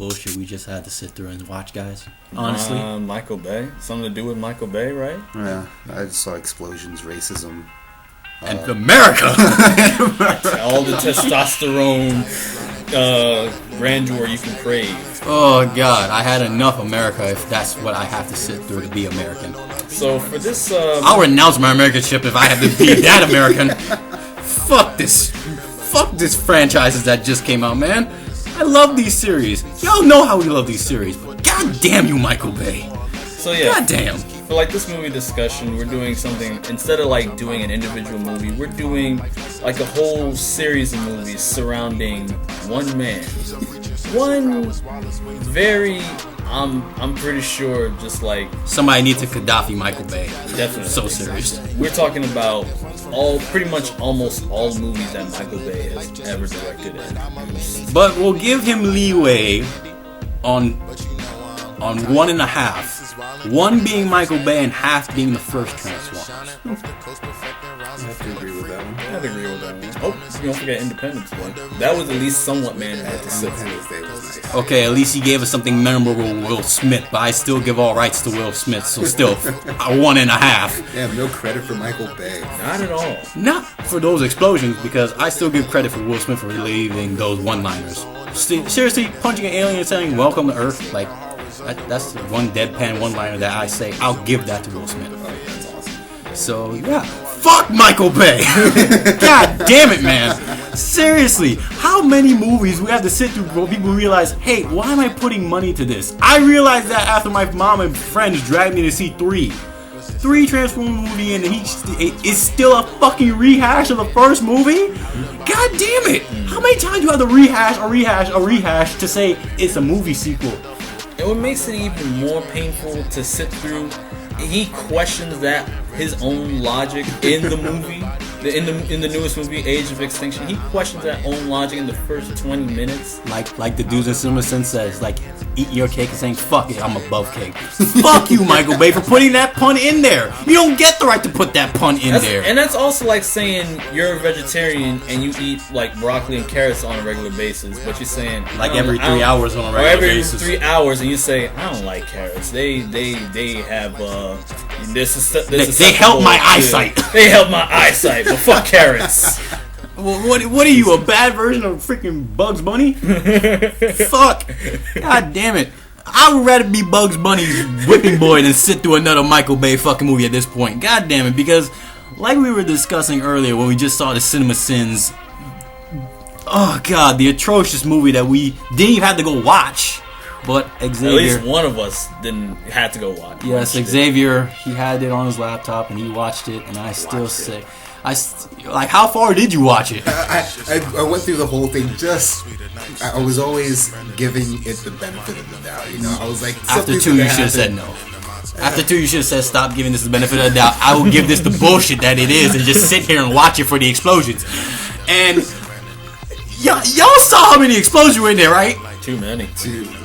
bullshit we just had to sit through and watch, guys? Honestly, Michael Bay. Something to do with Michael Bay, right? Yeah, I just saw explosions, racism, and America. All the testosterone grandeur you can crave. Oh God, I had enough America. If that's what I have to sit through to be American. So for this, I'll renounce my Americanship if I have to be that American. Fuck this franchises that just came out, man. I love these series. Y'all know how we love these series, but god damn you, Michael Bay. So yeah, god damn. For like this movie discussion, we're doing something, instead of like doing an individual movie, we're doing like a whole series of movies surrounding one man. One very, I'm pretty sure, just like somebody needs a Gaddafi Michael Bay. Definitely. So serious. We're talking about pretty much almost all movies that Michael Bay has ever directed and but we'll give him leeway on 1.5. One being Michael Bay and half being the first Transformers. I have to agree with that one. I have to agree with that one. Oh, you don't forget Independence Day. That was at least somewhat man-made to sit through. Independence Day was nice. Okay, at least he gave us something memorable with Will Smith, but I still give all rights to Will Smith, so still a 1.5. Yeah, no credit for Michael Bay. Not at all. Not for those explosions, because I still give credit for Will Smith for leaving those one-liners. Seriously, punching an alien and saying, "Welcome to Earth," like, that's one deadpan one-liner that I say, I'll give that to Will Smith. Oh, that's awesome. So, yeah. Fuck Michael Bay! God damn it, man! Seriously, how many movies we have to sit through before people realize, hey, why am I putting money to this? I realized that after my mom and friends dragged me to see 3 Transformers movie, and it's still a fucking rehash of the first movie? God damn it! How many times do you have to rehash to say it's a movie sequel? And what makes it even more painful to sit through, he questions that his own logic in the movie, in the newest movie, Age of Extinction. He questions that own logic in the first 20 minutes. Like the dudes in Cinema Sin says, like, eat your cake and saying, fuck it, I'm above cake. Fuck you, Michael Bay, for putting that pun in there. You don't get the right to put that pun in there. And that's also like saying you're a vegetarian and you eat like broccoli and carrots on a regular basis, but you're saying like every 3 hours on a regular basis. Every 3 hours, and you say, I don't like carrots. They have they help my eyesight. They help my eyesight, but fuck carrots. Well, what are you, a bad version of freaking Bugs Bunny? Fuck. God damn it. I would rather be Bugs Bunny's whipping boy than sit through another Michael Bay fucking movie at this point. God damn it, because like we were discussing earlier when we just saw the Cinema Sins, oh god, the atrocious movie that we didn't even have to go watch. But Xavier, at least one of us had to go watch. Yes, Xavier, he had it on his laptop and he watched it, and I still say, like, how far did you watch it? I went through the whole thing. I was always giving it the benefit of the doubt. You know, I was like, after 2, you should have said no. After 2, you should have said, stop giving this the benefit of the doubt. I will give this the bullshit that it is and just sit here and watch it for the explosions. And y'all saw how many explosions were in there, right? Too many.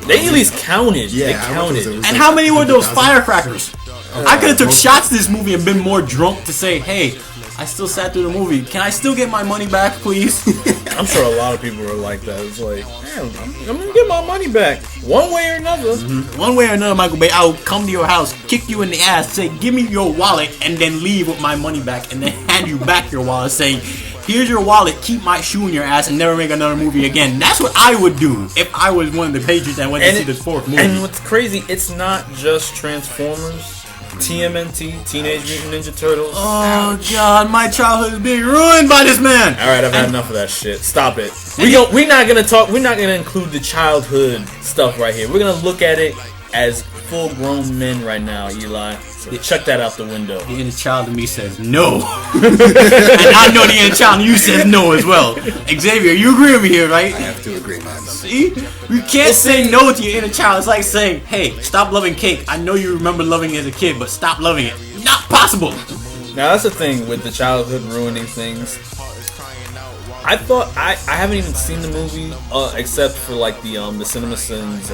They at least counted. Yeah, they counted. And like how many were those firecrackers? I could have took shots this movie and been more drunk to say, hey, I still sat through the movie. Can I still get my money back, please? I'm sure a lot of people were like that. It's like, man, I'm gonna get my money back one way or another. Mm-hmm. One way or another, Michael Bay, I will come to your house, kick you in the ass, say, give me your wallet, and then leave with my money back, and then hand you back your wallet, saying, here's your wallet, keep my shoe in your ass, and never make another movie again. That's what I would do if I was one of the patrons that went to see this 4th movie. And what's crazy, it's not just Transformers. TMNT, Teenage Mutant Ninja Turtles. Oh god, my childhood is being ruined by this man. Alright, I've had enough of that shit. Stop it. We're not gonna include the childhood stuff right here. We're gonna look at it as full grown men right now, Eli. So check that out the window. The inner child in me says no. And I know the inner child in you says no as well. Xavier, you agree with me here, right? I have to agree, man. See? You can't say no to your inner child. It's like saying, hey, stop loving cake. I know you remember loving it as a kid, but stop loving it. Not possible. Now, that's the thing with the childhood ruining things. I thought I haven't even seen the movie except for like the Cinema Sins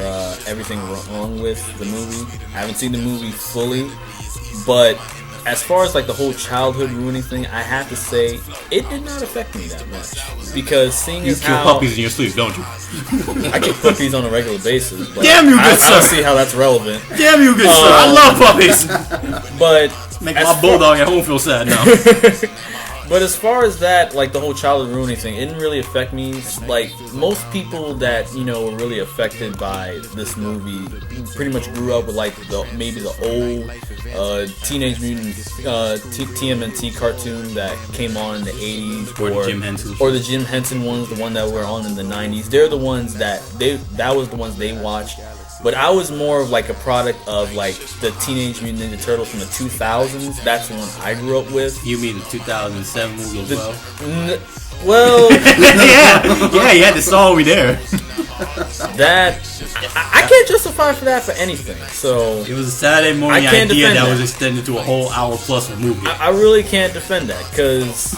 Everything Wrong with the movie. I haven't seen the movie fully, but as far as like the whole childhood ruining thing, I have to say it did not affect me that much because seeing You as kill how puppies in your sleep, don't you? I kill puppies on a regular basis. But Damn you, good I sir. don't see how that's relevant. Damn you, good sir. I love puppies. But Make as my far- bulldog at home feel sad now. But as far as that, like the whole childhood ruining thing, it didn't really affect me. Like most people that were really affected by this movie, pretty much grew up with like maybe the old Teenage Mutant TMNT cartoon that came on in the 80s, Or the Jim Henson. or the Jim Henson ones, the one that were on in the 90s. They're the ones that was the ones they watched. But I was more of like a product of like the Teenage Mutant Ninja Turtles from the 2000s. That's the one I grew up with. You mean the 2007 movie as well? Well, yeah, you had the song there. that I can't justify for that for anything. So It was a Saturday morning I can't idea defend that that. was extended to a whole hour plus of movie. I really can't defend that because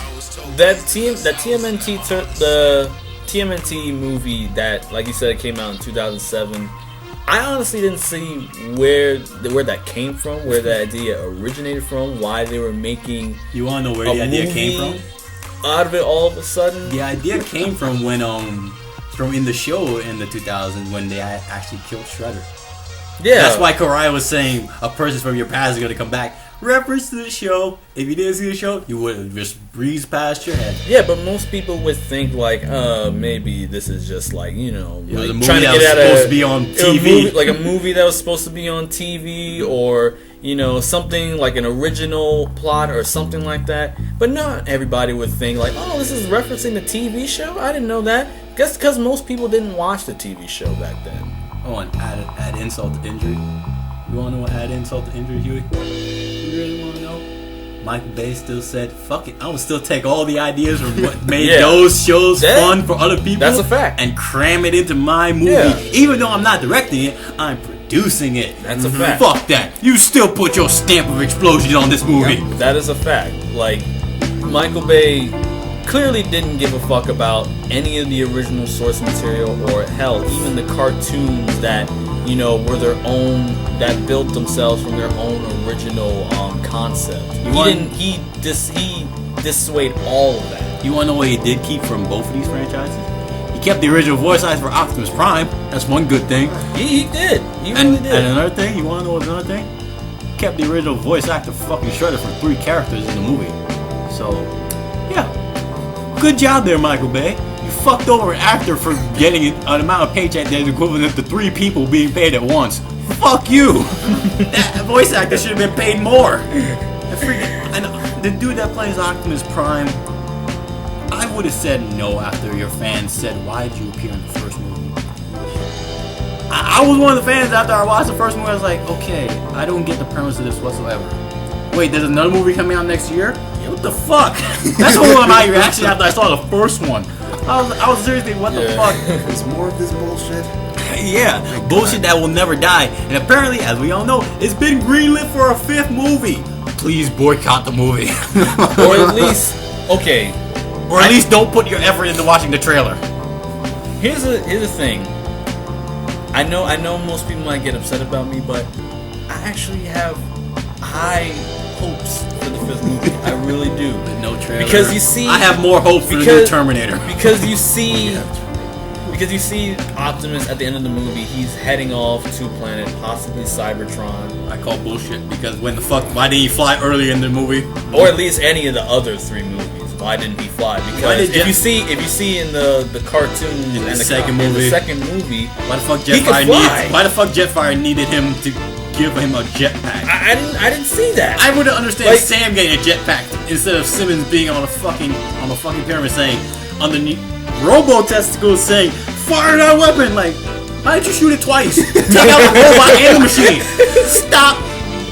the TMNT movie that, like you said, came out in 2007. I honestly didn't see where that came from, where that idea originated from, why they were making You want to know where the idea came from? out of it all of a sudden. The idea came from when from in the show in the 2000s when they actually killed Shredder. Yeah, That's why Karai was saying a person from your past is going to come back. Reference to the show. If you didn't see the show, you would have just breezed past your head. Yeah, but most people would think like, maybe this is just like It was like a movie trying to that get was out supposed of to be on a TV. movie, like a movie that was supposed to be on TV, or something like an original plot or something like that. But not everybody would think like, oh, this is referencing the TV show. I didn't know that. Guess because most people didn't watch the TV show back then. Oh, and add insult to injury. You want to know what add insult to injury, Huey? You really want to know? Michael Bay still said, fuck it, I would still take all the ideas from what made Yeah. those shows fun for other people. That's a fact. And cram it into my movie. Yeah. Even though I'm not directing it, I'm producing it. That's a fact. Fuck that. You still put your stamp of explosion on this movie. That is a fact. Like, Michael Bay clearly didn't give a fuck about any of the original source material, or hell, even the cartoons that were their own, that built themselves from their own original concept. He dissuaded all of that. You want to know what he did keep from both of these franchises? He kept the original voice actor for Optimus Prime. That's one good thing. He did. He really did. And another thing, you want to know what's another thing? He kept the original voice actor for fucking Shredder for 3 characters in the movie. So, yeah. Good job there, Michael Bay. You fucked over an actor for getting an amount of paycheck that is equivalent to 3 people being paid at once. Fuck you! That voice actor should have been paid more. And the dude that plays Optimus Prime, I would have said no after your fans said, why did you appear in the first movie? I was one of the fans after I watched the first movie. I was like, okay, I don't get the premise of this whatsoever. Wait, there's another movie coming out next year? Yeah, what the fuck? That's one of my reaction after I saw the first one. I was seriously, what the fuck? There's more of this bullshit. Yeah, bullshit that will never die. And apparently, as we all know, it's been greenlit for a 5th movie. Please boycott the movie. Or at least, okay. Or at least don't put your effort into watching the trailer. Here's the thing. I know most people might get upset about me, but I actually have high hopes for the 5th movie. I really do. But no trailer. Because you see, I have more hope for the new Terminator. Because you see Optimus at the end of the movie, he's heading off to a planet, possibly Cybertron. I call bullshit because why didn't he fly earlier in the movie? Or at least any of the other 3 movies. Why didn't he fly? Because if you see in the cartoon in the second movie, why the fuck Jetfire needed him to give him a jetpack? I didn't see that. I would understand Sam getting a jetpack instead of Simmons being on a fucking pyramid saying underneath Robo Testicles saying fire that weapon. Like, why didn't you shoot it twice? Take out the robot and the machine. Stop.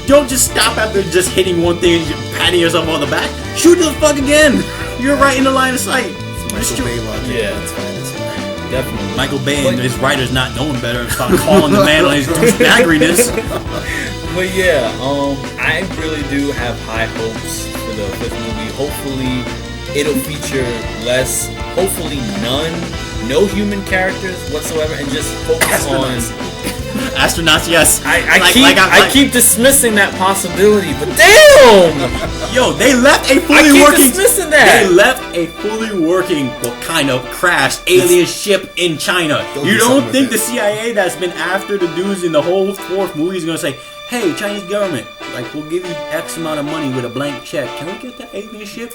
Don't just stop after just hitting one thing and just patting yourself on the back. Shoot the fuck again. You're right in the line of sight. Michael Bay logic. Yeah. That's fine. Definitely. Michael Bay and his writers not knowing better and start calling the man on his douchebaggeriness. But yeah, I really do have high hopes for the 5th movie. Hopefully, it'll feature less, hopefully no human characters whatsoever, and just focus on Astronauts, yes. I keep dismissing that possibility, but damn! Yo, they left a dismissing that. They left a fully working, well, kind of crashed alien ship in China. You don't think the CIA that's been after the dudes in the whole fourth movie is gonna say, "Hey, Chinese government, like we'll give you X amount of money with a blank check. Can we get that alien ship?"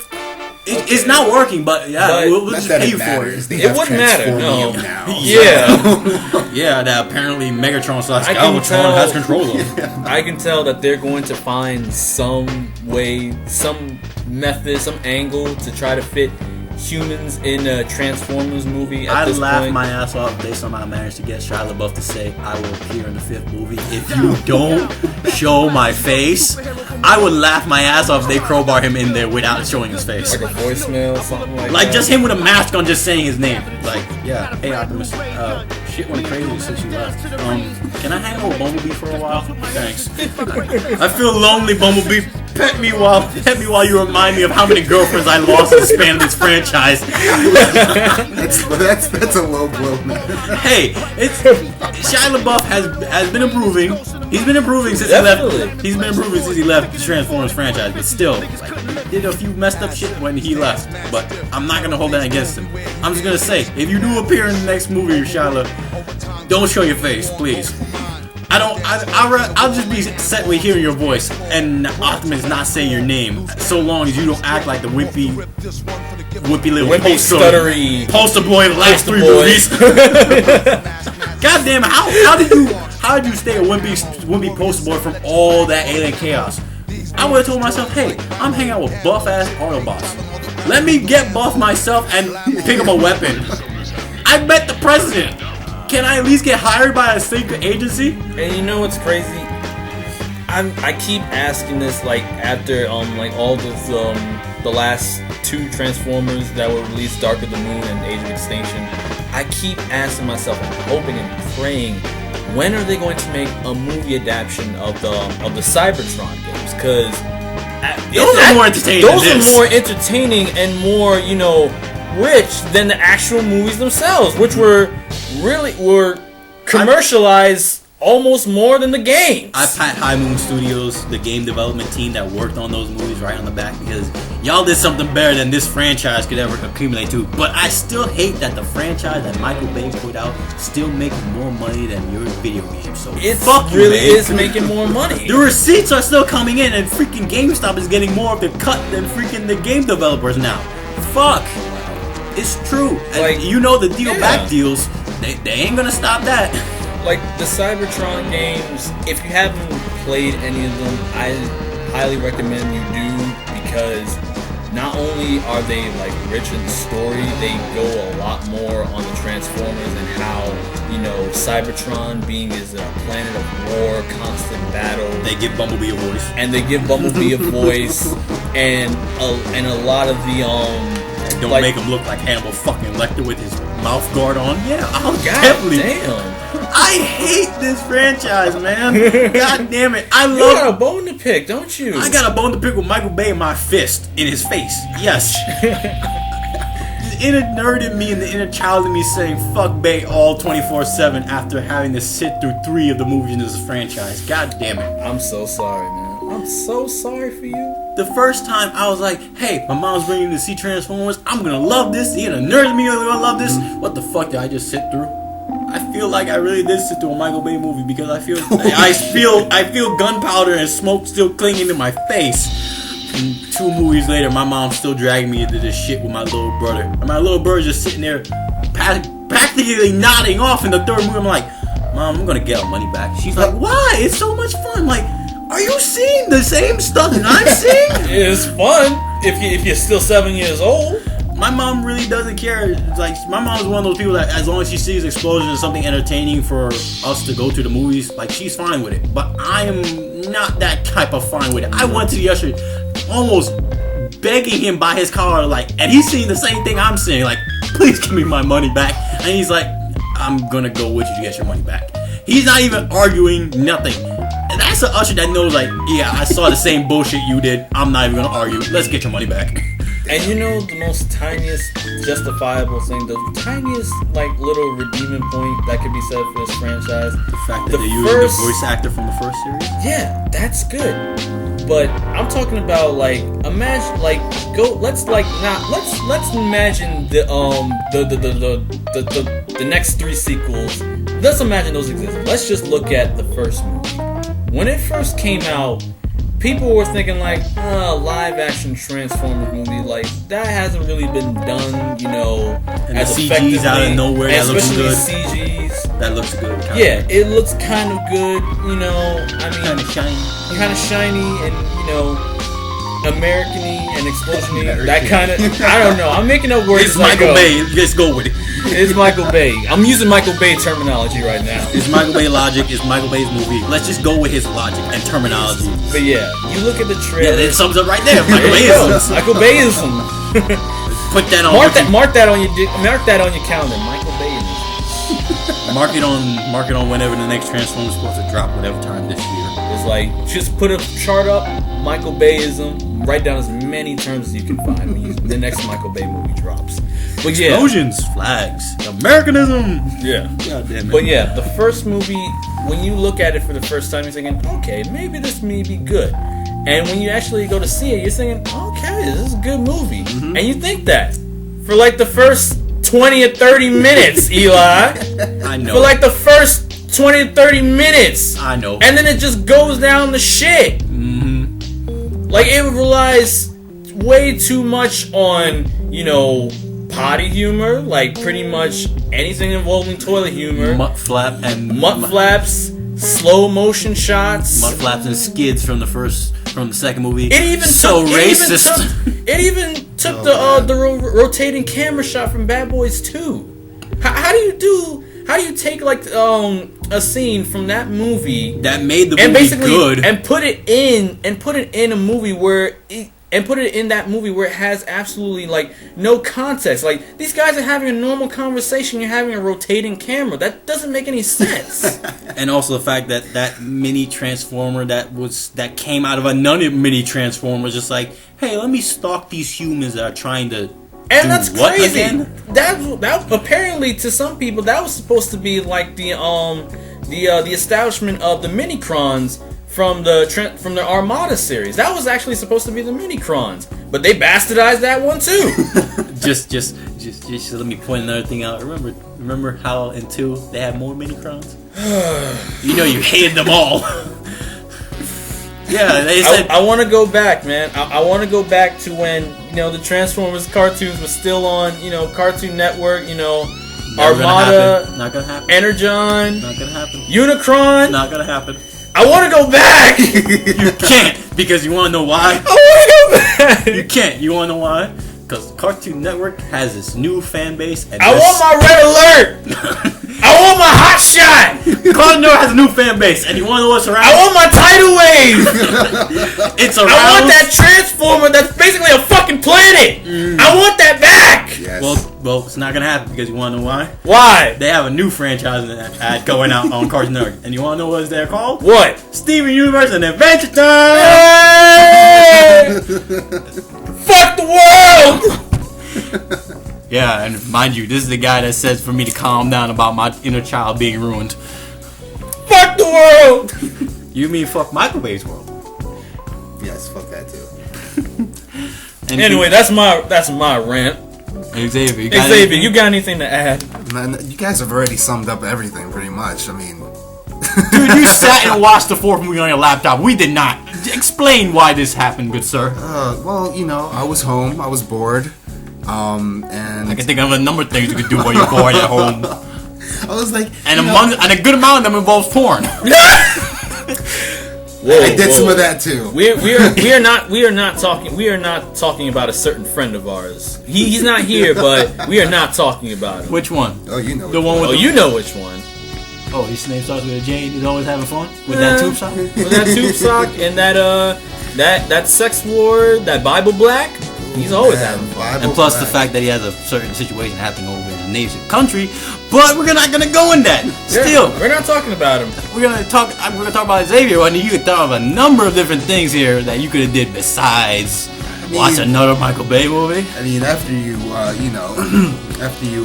It's not working, but yeah, we'll just pay you for it. It wouldn't matter, no. Yeah. Yeah, that apparently Megatron / Galvatron has control of. I can tell that they're going to find some way, some method, some angle to try to fit humans in a Transformers movie at this point. I laughed my ass off if they somehow managed to get Shia LaBeouf to say, "I will appear in the 5th movie if you don't show my face." I would laugh my ass off if they crowbar him in there without showing his face. Like a voicemail or something like that. Like just him with a mask on, just saying his name. Like, yeah, hey Optimus, shit went crazy since you left. Can I hang out with Bumblebee for a while? Thanks. I feel lonely, Bumblebee. Pet me while you remind me of how many girlfriends I lost in the span of this franchise. That's a low blow, man. Hey, Shia LaBeouf has been improving. He's been improving since he left. He's been improving since he left the Transformers franchise, but still, like, did a few messed up shit when he left. But I'm not gonna hold that against him. I'm just gonna say, if you do appear in the next movie, Shia, don't show your face, please. I'll just be set with hearing your voice and Optimus not saying your name, so long as you don't act like the wimpy little poster boy of the last 3 movies. God damn it! How did you stay a wimpy poster boy from all that alien chaos? I would have told myself, hey, I'm hanging out with buff ass Autobots. Let me get buff myself and pick up a weapon. I met the president. Can I at least get hired by a secret agency? And you know what's crazy? I keep asking this, like, after like all those the last 2 Transformers that were released, Dark of the Moon and Age of Extinction. I keep asking myself, and hoping and praying, when are they going to make a movie adaptation of the Cybertron games? Because those are more entertaining. Those are more entertaining and more, rich than the actual movies themselves, which were commercialized almost more than the games. I pat High Moon Studios, the game development team that worked on those movies, right on the back, because y'all did something better than this franchise could ever accumulate to. But I still hate that the franchise that Michael Bay put out still makes more money than your video game. So it really is making more money. The receipts are still coming in, and freaking GameStop is getting more of the cut than freaking the game developers now. Fuck. It's true. Like, the deal back deals, they ain't gonna stop that. Like the Cybertron games, if you haven't played any of them, I highly recommend you do, because not only are they like rich in story, they go a lot more on the Transformers and how, Cybertron being is a planet of war, constant battle. They give Bumblebee a voice. And a lot of the Don't make him look like Hannibal fucking Lecter with his mouth guard on. Yeah, I'll definitely. Damn. I hate this franchise, man. God damn it. You got a bone to pick, don't you? I got a bone to pick with Michael Bay in my fist in his face. Yes. The inner nerd in me and the inner child in me saying fuck Bay all 24/7 after having to sit through 3 of the movies in this franchise. God damn it. I'm so sorry, man. I'm so sorry for you. The first time I was like, hey, my mom's bringing me to see Transformers. I'm gonna love this. The inner nerd in me is gonna love this. What the fuck did I just sit through? I feel like I really did sit through a Michael Bay movie, because I feel gunpowder and smoke still clinging to my face. And 2 movies later, my mom's still dragging me into this shit with my little brother. And my little brother's just sitting there practically nodding off in the 3rd movie. I'm like, Mom, I'm gonna get our money back. She's like, why? It's so much fun. I'm like, are you seeing the same stuff that I'm seeing? It's fun if you're still 7 years old. My mom really doesn't care. Like, my mom's one of those people that as long as she sees explosions or something entertaining for us to go to the movies, like, she's fine with it. But I am not that type of fine with it. I went to the usher almost begging him by his collar, like, and he's seeing the same thing I'm seeing, like, please give me my money back. And he's like, I'm gonna go with you to get your money back. He's not even arguing, nothing. And that's an usher that knows, like, yeah, I saw the same bullshit you did. I'm not even gonna argue. Let's get your money back. And you know the most tiniest justifiable thing, the tiniest like little redeeming point that could be said for this franchise. The fact that they used the voice actor from the first series. Yeah, that's good. But I'm talking about like imagine like let's imagine the next 3 sequels. Let's imagine those exist. Let's just look at the first movie. When it first came out, people were thinking like, live action Transformers movie, like that hasn't really been done, you know, and as the CGs out of nowhere, that looks good. CGs. That looks good. Yeah, it looks kind of good, you know. I mean, kind of shiny, and you know, American-y and explosion-y. That kind of, I don't know. I'm making up words. It's Michael Bay. Let's go with it. It's Michael Bay. I'm using Michael Bay terminology right now. It's Michael Bay logic. It's Michael Bay's movie. Let's just go with his logic and terminology. But yeah, you look at the trailer. Yeah, it sums up right there. Michael Bayism. Michael Bayism. Put that on. Mark that on your calendar. Michael Bayism. Mark it on whenever the next Transformers is supposed to drop, whatever time this year. It's like just put a chart up. Michael Bayism. Write down as many terms as you can find when the next Michael Bay movie drops. But yeah, explosions, flags, Americanism. Yeah. God damn it. But yeah, the first movie, when you look at it for the first time, you're thinking, okay, maybe this may be good. And when you actually go to see it, you're thinking, okay, this is a good movie. Mm-hmm. And you think that for like the first 20 or 30 minutes, Eli. I know. For like the first 20 to 30 minutes. I know. And then it just goes down the shit. Mm-hmm. Like, it relies way too much on, you know, potty humor. Like, pretty much anything involving toilet humor. Mutt flaps, slow motion shots. Mutt flaps and skids from the second movie. It even took the rotating camera shot from Bad Boys 2. How do you take like a scene from that movie that made the movie good and put it in a movie where that movie where it has absolutely like no context? Like, these guys are having a normal conversation, you're having a rotating camera. That doesn't make any sense. And also the fact that mini Transformer that came out of another mini Transformer, just like, hey, let me stalk these humans that are trying to. And that's crazy. That apparently to some people that was supposed to be like the establishment of the Minicrons from the Armada series. That was actually supposed to be the Minicrons, but they bastardized that one too. just let me point another thing out. Remember how in 2 they had more Minicrons? You know you hated them all. Yeah, they said. I want to go back, man. I want to go back to when, you know, the Transformers cartoons were still on, you know, Cartoon Network. You know, Armada, not gonna happen. Energon, not gonna happen. Unicron, not gonna happen. I want to go back. You can't, because you want to know why? I want to go back. You can't. You want to know why? Because Cartoon Network has this new fan base. And I want my Red Alert. I want my Hot Shot. Cartoon Network has a new fan base, and you want to know what's around? I want my Tidal Wave. It's around. I want that Transformer that's basically a fucking planet. I want that back. Yes. Well, it's not gonna happen, because you want to know why? Why? They have a new franchise ad going out on Cartoon Network, and you want to know what they're called? What? Steven Universe and Adventure Time. Hey! Fuck the world. Yeah, and mind you, this is the guy that says for me to calm down about my inner child being ruined. Fuck the world. You mean fuck Michael Bay's world? Yes, fuck that too. Anyway, that's my rant. Xavier, you got anything to add? Man, you guys have already summed up everything pretty much. I mean, dude, you sat and watched the 4th movie on your laptop. We did not. Explain why this happened, good sir. Well, you know, I was home. I was bored. And I can think of a number of things you could do while you're bored at home. I was like, and a good amount of them involves porn. Whoa, I did some of that too. We are not talking about a certain friend of ours. He's not here, but we are not talking about him. Which one? Oh, you know. The one with you know which one. Oh, his name starts with a J. He's always having fun with that tube sock. With that tube sock and that sex ward, that Bible black. He's always having fun. And plus the fact that he has a certain situation happening over in his nation country, but we're not gonna go in that. Still, we're not talking about him. We're gonna talk about Xavier, and you could talk about a number of different things here that you could have did besides Watch another Michael Bay movie. I mean, after you, after you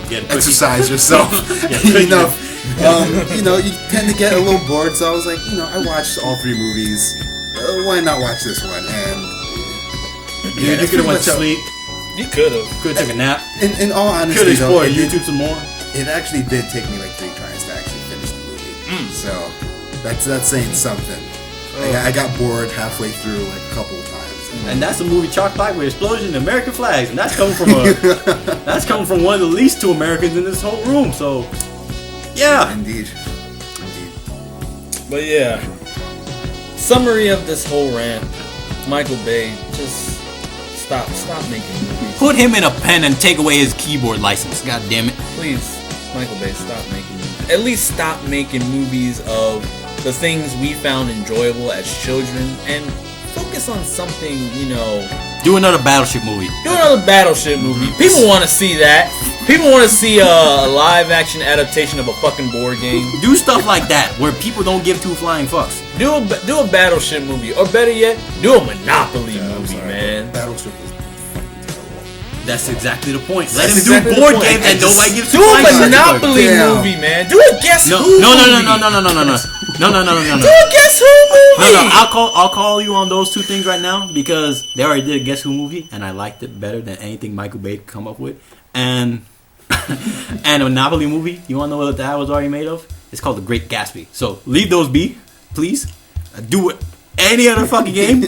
Get exercise yourself enough, you tend to get a little bored. So I was like, I watched all 3 movies. Why not watch this one? And you could have went to sleep. You could have. Could have took a nap. In all honesty, Could have explored YouTube some more. It actually did take me like 3 tries to actually finish the movie. So that's saying something. I got bored halfway through like a couple of times. And that's a movie chock-packed with explosions and American flags, and that's coming from one of the least 2 Americans in this whole room. So, yeah. Indeed. But yeah, summary of this whole rant: Michael Bay, just stop making movies. Put him in a pen and take away his keyboard license. God damn it. Please, Michael Bay, stop making movies. At least stop making movies of the things we found enjoyable as children and focus on something, Do another Battleship movie. Do another Battleship movie. People want to see that. People want to see a live action adaptation of a fucking board game. Do stuff like that where people don't give 2 flying fucks. Do a Battleship movie, or better yet, do a Monopoly movie, man. Battleship was fucking terrible. That's exactly the point. Let That's him exactly do board the point. games and nobody gives Do 2 a flying fucks. Monopoly movie, man. Do a Guess Who movie. No. Do a Guess Who movie. No, I'll call you on those 2 things right now because they already did a Guess Who movie and I liked it better than anything Michael Bay could come up with. And a Monopoly movie, you wanna know what that was already made of? It's called The Great Gatsby. So leave those be, please. Do it. Any other fucking game.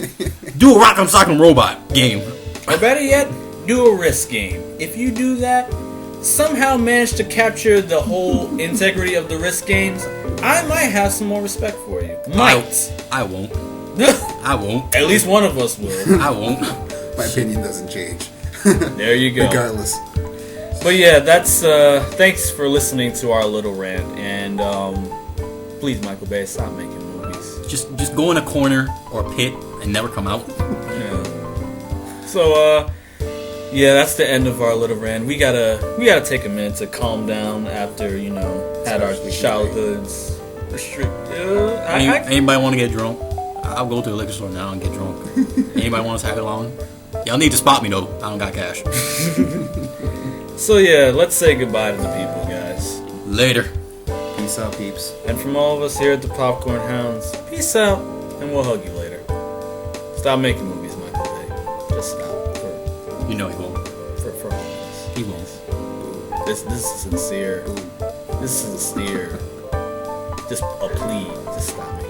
Do a Rock'em Sock'em Robot game. Or better yet, do a Risk game. If you do that, somehow manage to capture the whole integrity of the Risk games, I might have some more respect for you. I won't. I won't. At least one of us will. I won't. My opinion doesn't change. There you go. Regardless. But yeah, that's thanks for listening to our little rant, and please, Michael Bay, stop making movies. Just go in a corner or pit and never come out. Yeah. So yeah, that's the end of our little rant. We gotta take a minute to calm down after had our childhoods restricted. Anybody want to get drunk? I'll go to the liquor store now and get drunk. Anybody want to tag along? Y'all need to spot me though. I don't got cash. So yeah, let's say goodbye to the people, guys. Later. Peace out, peeps. And from all of us here at the Popcorn Hounds, peace out, and we'll hug you later. Stop making movies, Michael Bay. Just stop. He won't. For all of us. He won't. This is sincere. This is a steer. Just a plea. Just stop making